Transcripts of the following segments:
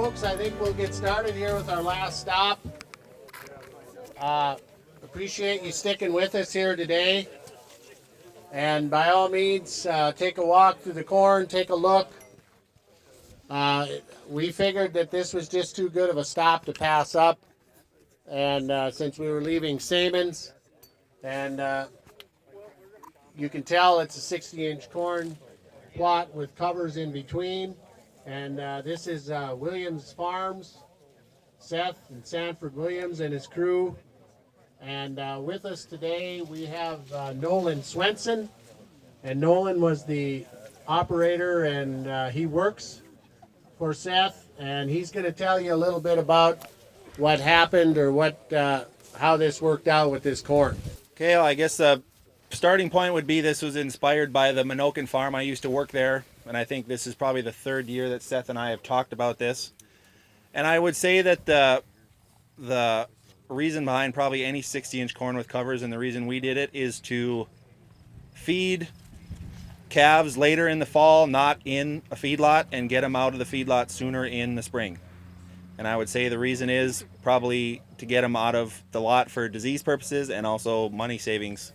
folks, I think we'll get started here with our last stop. Appreciate you sticking with us here today. And by all means, take a walk through the corn, take a look. We figured that this was just too good of a stop to pass up. And since we were leaving Saman's, and you can tell it's a 60-inch corn plot with covers in between. And this is Williams Farms, Seth and Sanford Williams and his crew. And with us today we have Nolan Swenson. And Nolan was the operator, and he works for Seth. And he's going to tell you a little bit about what happened or how this worked out with this corn. Okay, well, I guess the starting point would be this was inspired by the Menoken farm. I used to work there, and I think this is probably the third year that Seth and I have talked about this. And I would say that the reason behind probably any 60-inch corn with covers, and the reason we did it, is to feed calves later in the fall, not in a feedlot, and get them out of the feedlot sooner in the spring. And I would say the reason is probably to get them out of the lot for disease purposes and also money savings.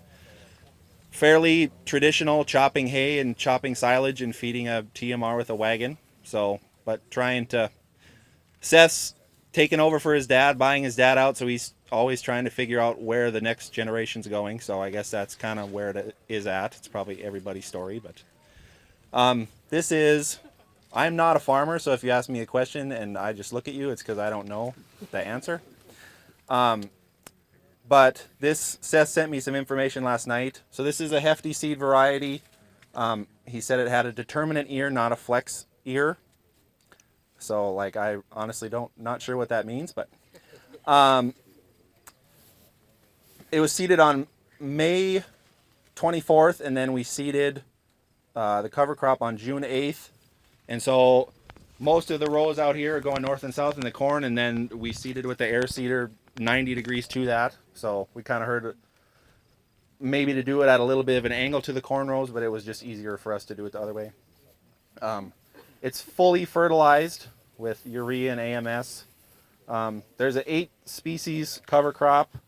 Fairly traditional chopping hay and chopping silage and feeding a TMR with a wagon. But Seth's taken over for his dad, buying his dad out, so he's always trying to figure out where the next generation's going. So I guess that's kind of where it is at. It's probably everybody's story, but I'm not a farmer, so if you ask me a question and I just look at you, it's because I don't know the answer. But Seth sent me some information last night. So this is a hefty seed variety. He said it had a determinate ear, not a flex ear. So I honestly not sure what that means, but it was seeded on May 24th, and then we seeded the cover crop on June 8th. And so most of the rows out here are going north and south in the corn, and then we seeded with the air seeder 90 degrees to that. So we kind of heard maybe to do it at a little bit of an angle to the corn rows, but it was just easier for us to do it the other way. It's fully fertilized with urea and AMS. There's an 8 species cover crop,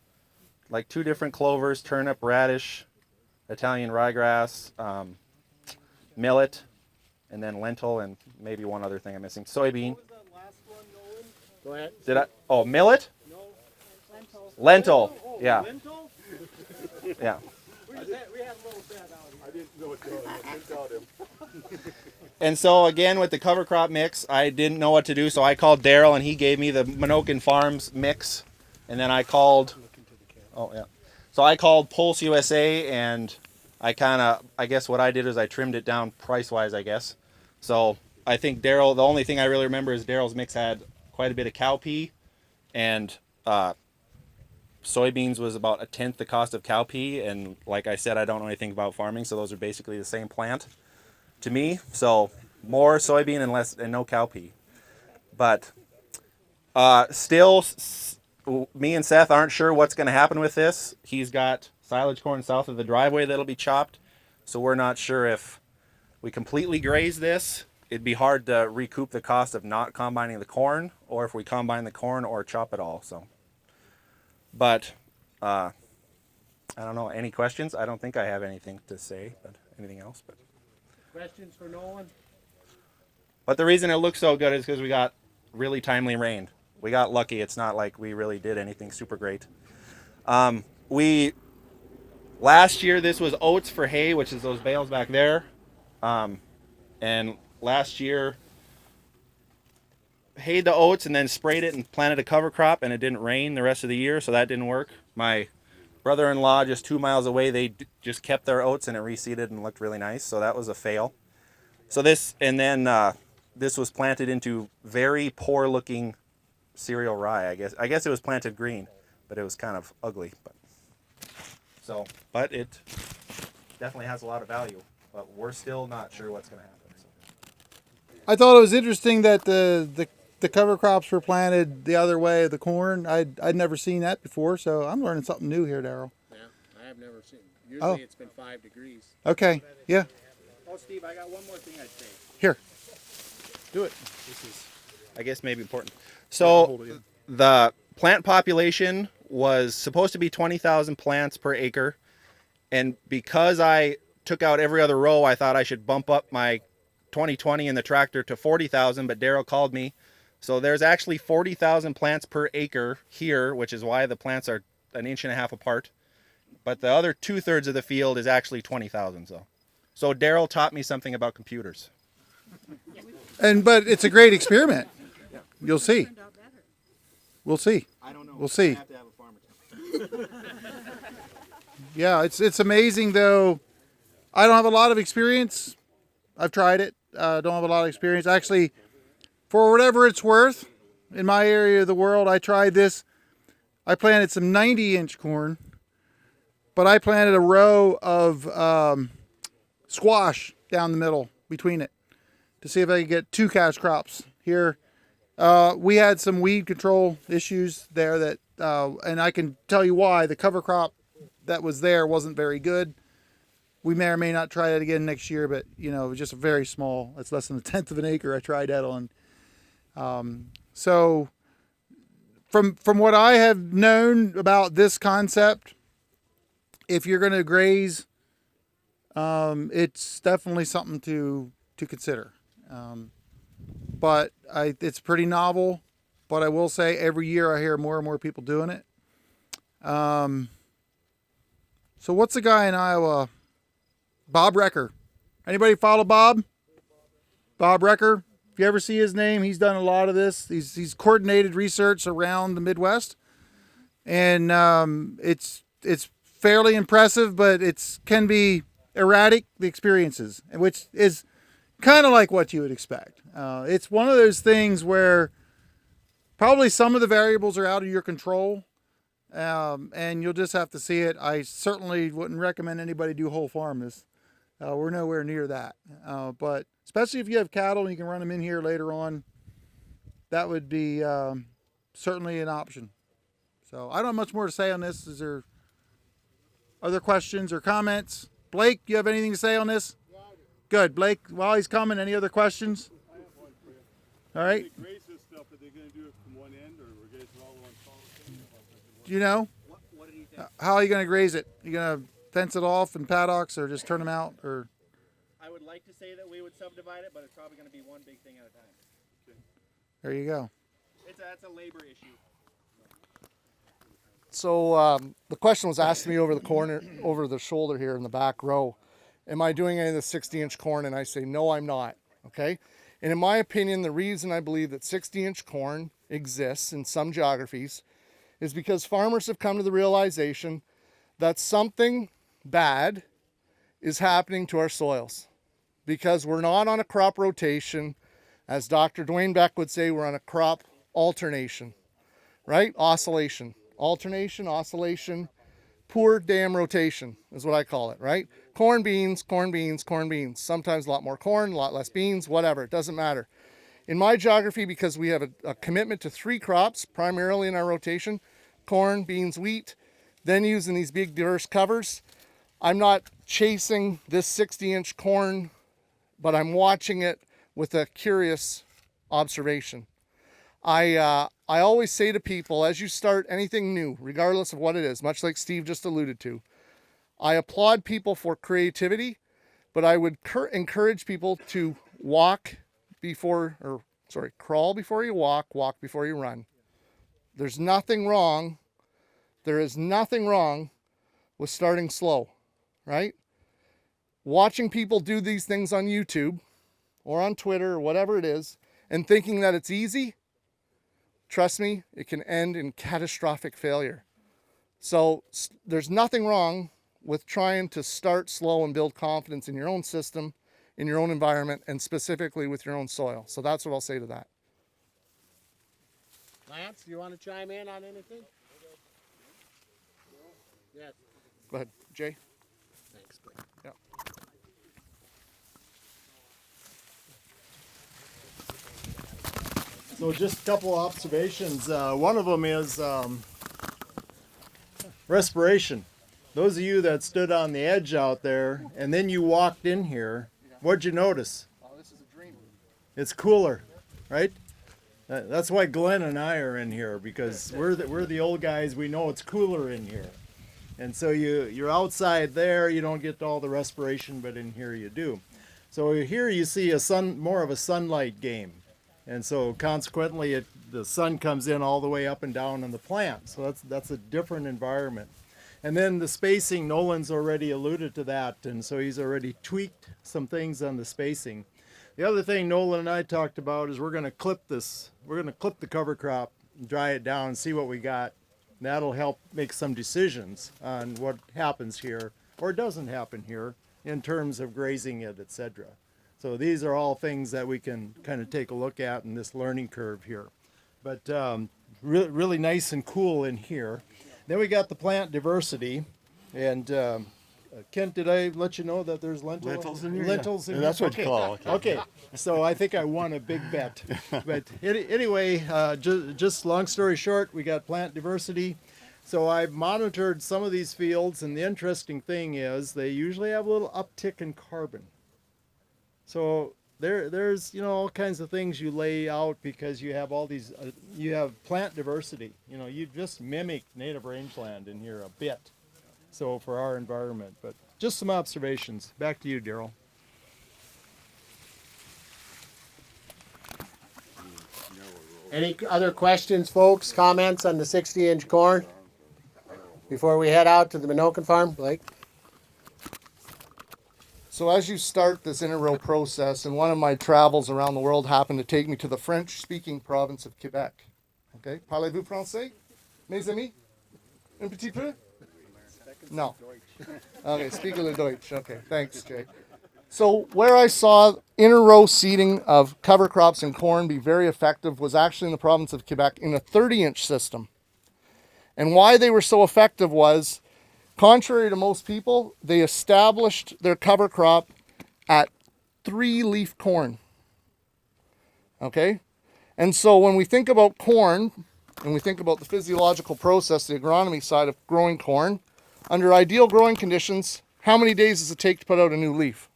like 2 different clovers, turnip, radish, Italian ryegrass, millet, and then lentil, and maybe one other thing I'm missing. Soybean. What was that last one, Nolan? Go ahead. Did I? Oh, millet? No. Lentil. Oh, Yeah. Lentil? Yeah. We had a little bit out here. I didn't know what to do. I didn't tell him. And so again, with the cover crop mix, I didn't know what to do, so I called Daryl, and he gave me the Menoken Farms mix. And then I called. Oh yeah. So I called Pulse USA, and I guess what I did is I trimmed it down price-wise, I guess. So I think Daryl, the only thing I really remember is Daryl's mix had quite a bit of cowpea, and soybeans was about 1/10 the cost of cowpea. And like I said, I don't know anything about farming, so those are basically the same plant to me. So more soybean and no cowpea. But still, me and Seth aren't sure what's going to happen with this. He's got silage corn south of the driveway that'll be chopped, so we're not sure if we completely graze this. It'd be hard to recoup the cost of not combining the corn, or if we combine the corn or chop it all. So, but I don't know. Any questions? I don't think I have anything to say, but anything else? But Questions for Nolan? But the reason it looks so good is because we got really timely rain. We got lucky. It's not like we really did anything super great. Last year, this was oats for hay, which is those bales back there. And last year, hayed the oats and then sprayed it and planted a cover crop, and it didn't rain the rest of the year, so that didn't work. My brother-in-law, just 2 miles away, they just kept their oats, and it reseeded and looked really nice, so that was a fail. So this was planted into very poor-looking cereal rye, I guess. I guess it was planted green, but it was kind of ugly. But it definitely has a lot of value. But we're still not sure what's going to happen. So. I thought it was interesting that the cover crops were planted the other way of the corn. I'd never seen that before, so I'm learning something new here, Daryl. Yeah, I have never seen. Usually it's been 5 degrees. Okay, yeah. Oh, Steve, I got one more thing I'd say. Here, do it. I guess maybe important. So the plant population was supposed to be 20,000 plants per acre. And because I took out every other row, I thought I should bump up my 2020 in the tractor to 40,000, but Daryl called me. So there's actually 40,000 plants per acre here, which is why the plants are 1.5 inches apart. But the other 2/3 of the field is actually 20,000. So Daryl taught me something about computers. But it's a great experiment. You'll see. We'll see. I don't know. We'll see. I have to have a farmer. Yeah, it's amazing though. I don't have a lot of experience. I've tried it. Don't have a lot of experience. Actually, for whatever it's worth, in my area of the world, I tried this. I planted some 90-inch corn, but I planted a row of squash down the middle between it to see if I could get 2 cash crops here. We had some weed control issues there that, and I can tell you why. The cover crop that was there wasn't very good. We may or may not try that again next year, but it was just a very small. It's less than 1/10 of an acre I tried that on. So from what I have known about this concept, if you're going to graze, it's definitely something to consider. But it's pretty novel. But I will say every year I hear more and more people doing it. So what's the guy in Iowa? Bob Recker. Anybody follow Bob? Bob Recker. If you ever see his name, he's done a lot of this. He's coordinated research around the Midwest, and it's fairly impressive, but it can be erratic, the experiences, which is kind of like what you would expect. It's one of those things where probably some of the variables are out of your control, and you'll just have to see it. I certainly wouldn't recommend anybody do whole farm this. We're nowhere near that. But especially if you have cattle and you can run them in here later on, that would be certainly an option. So I don't have much more to say on this. Is there other questions or comments? Blake, you have anything to say on this? Good. Blake, while he's coming, any other questions? I have one for you. All right. When they graze this stuff, are they going to do it from one end, or we're grazing all one solid thing? Do you know? What did he think? How are you going to graze it? You going to fence it off in paddocks or just turn them out? Or I would like to say that we would subdivide it, but it's probably going to be one big thing at a time. there you go. That's a labor issue. So the question was asked to me over the shoulder here in the back row. Am I doing any of the 60-inch corn? And I say, no, I'm not. Okay. And in my opinion, the reason I believe that 60-inch corn exists in some geographies is because farmers have come to the realization that something bad is happening to our soils because we're not on a crop rotation. As Dr. Dwayne Beck would say, we're on a crop alternation, right? Oscillation. Alternation, oscillation, poor damn rotation is what I call it, right? Corn, beans, corn, beans, corn, beans. Sometimes a lot more corn, a lot less beans, whatever. It doesn't matter. In my geography, because we have a commitment to 3 crops, primarily in our rotation, corn, beans, wheat, then using these big diverse covers, I'm not chasing this 60-inch corn, but I'm watching it with a curious observation. I always say to people, as you start anything new, regardless of what it is, much like Steve just alluded to, I applaud people for creativity, but I would encourage people to crawl before you walk before you run. There's nothing wrong. There is nothing wrong with starting slow, right? Watching people do these things on YouTube or on Twitter or whatever it is and thinking that it's easy, trust me, it can end in catastrophic failure. So there's nothing wrong with trying to start slow and build confidence in your own system, in your own environment, and specifically with your own soil. So that's what I'll say to that. Lance, do you want to chime in on anything? Yes. Go ahead, Jay. Thanks. Yeah. So just a couple of observations. One of them is respiration. Those of you that stood on the edge out there and then you walked in here, what'd you notice? Oh, this is a dream. It's cooler, right? That's why Glenn and I are in here, because we're the old guys. We know it's cooler in here, and so you're outside there. You don't get all the respiration, but in here you do. So here you see more of a sunlight game, and so consequently the sun comes in all the way up and down on the plant. So that's a different environment. And then the spacing, Nolan's already alluded to that, and so he's already tweaked some things on the spacing. The other thing Nolan and I talked about is we're going to clip this. We're going to clip the cover crop, dry it down, and see what we got. And that'll help make some decisions on what happens here or doesn't happen here in terms of grazing it, etc. So these are all things that we can kind of take a look at in this learning curve here. But really nice and cool in here. Then we got the plant diversity, and Kent, did I let you know that there's lentils in here? Lentils in Yeah, here? that's what you call it. Okay, so I think I won a big bet. But anyway, just long story short, we got plant diversity. So I've monitored some of these fields, and the interesting thing is they usually have a little uptick in carbon. So there's all kinds of things you lay out because you have all these you have plant diversity. You just mimic native rangeland in here a bit. So for our environment, but just some observations. Back to you, Daryl. Any other questions, folks? Comments on the 60-inch corn before we head out to the Minokan farm, Blake? So as you start this inter-row process, and one of my travels around the world happened to take me to the French-speaking province of Quebec. Okay, parlez-vous français, mes amis? Un petit peu? No. Okay, speak a little Deutsch. Okay, thanks, Jay. So where I saw inter-row seeding of cover crops and corn be very effective was actually in the province of Quebec in a 30-inch system. And why they were so effective was, contrary to most people, they established their cover crop at 3-leaf corn. Okay? And so when we think about corn, and we think about the physiological process, the agronomy side of growing corn, under ideal growing conditions, how many days does it take to put out a new leaf?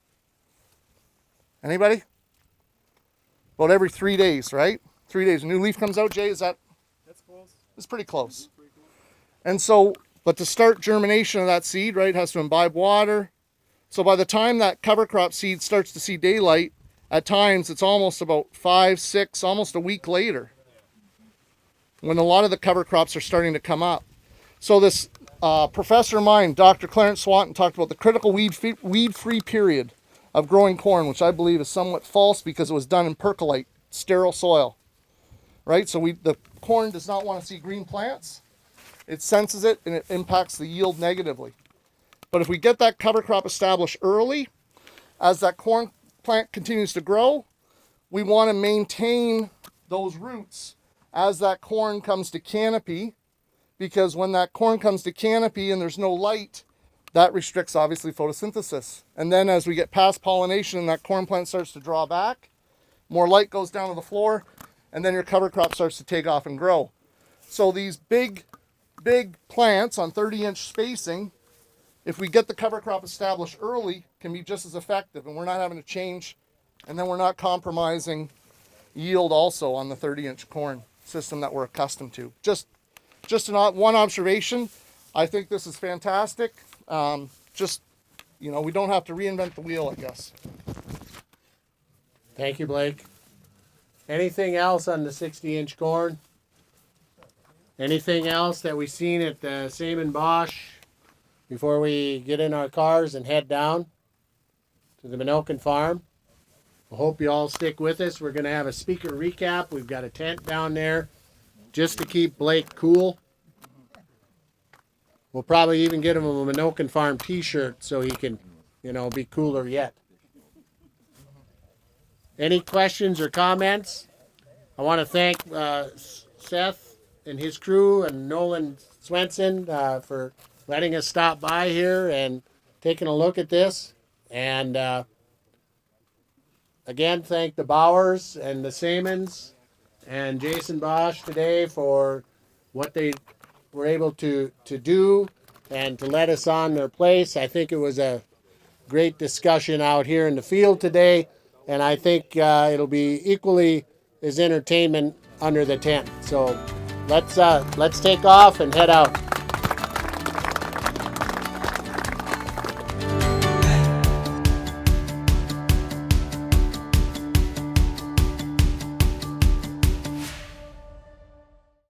Anybody? About every 3 days, right? 3 days. A new leaf comes out, Jay, that's close. It's pretty close. And so, but to start germination of that seed, right, it has to imbibe water. So by the time that cover crop seed starts to see daylight, at times it's almost about 5, 6, almost a week later, when a lot of the cover crops are starting to come up. So this professor of mine, Dr. Clarence Swanton, talked about the critical weed-free period of growing corn, which I believe is somewhat false because it was done in percolite, sterile soil, right? So the corn does not want to see green plants. It senses it and it impacts the yield negatively. But if we get that cover crop established early, as that corn plant continues to grow, we want to maintain those roots as that corn comes to canopy, because when that corn comes to canopy and there's no light, that restricts obviously photosynthesis. And then as we get past pollination and that corn plant starts to draw back, more light goes down to the floor, and then your cover crop starts to take off and grow. So these big plants on 30-inch spacing, if we get the cover crop established early, can be just as effective, and we're not having to change, and then we're not compromising yield also on the 30-inch corn system that we're accustomed to. Just one observation. I think this is fantastic. We don't have to reinvent the wheel, I guess. Thank you, Blake. Anything else on the 60-inch corn? Anything else that we've seen at Seaman Bosch before we get in our cars and head down to the Minokan farm? I hope you all stick with us. We're going to have a speaker recap. We've got a tent down there just to keep Blake cool. We'll probably even get him a Minokan farm t-shirt so he can, be cooler yet. Any questions or comments? I want to thank Seth and his crew and Nolan Swenson for letting us stop by here and taking a look at this. And again, thank the Bowers and the Samans and Jason Bosch today for what they were able to do and to let us on their place. I think it was a great discussion out here in the field today, and I think it'll be equally is entertainment under the tent. So let's take off and head out.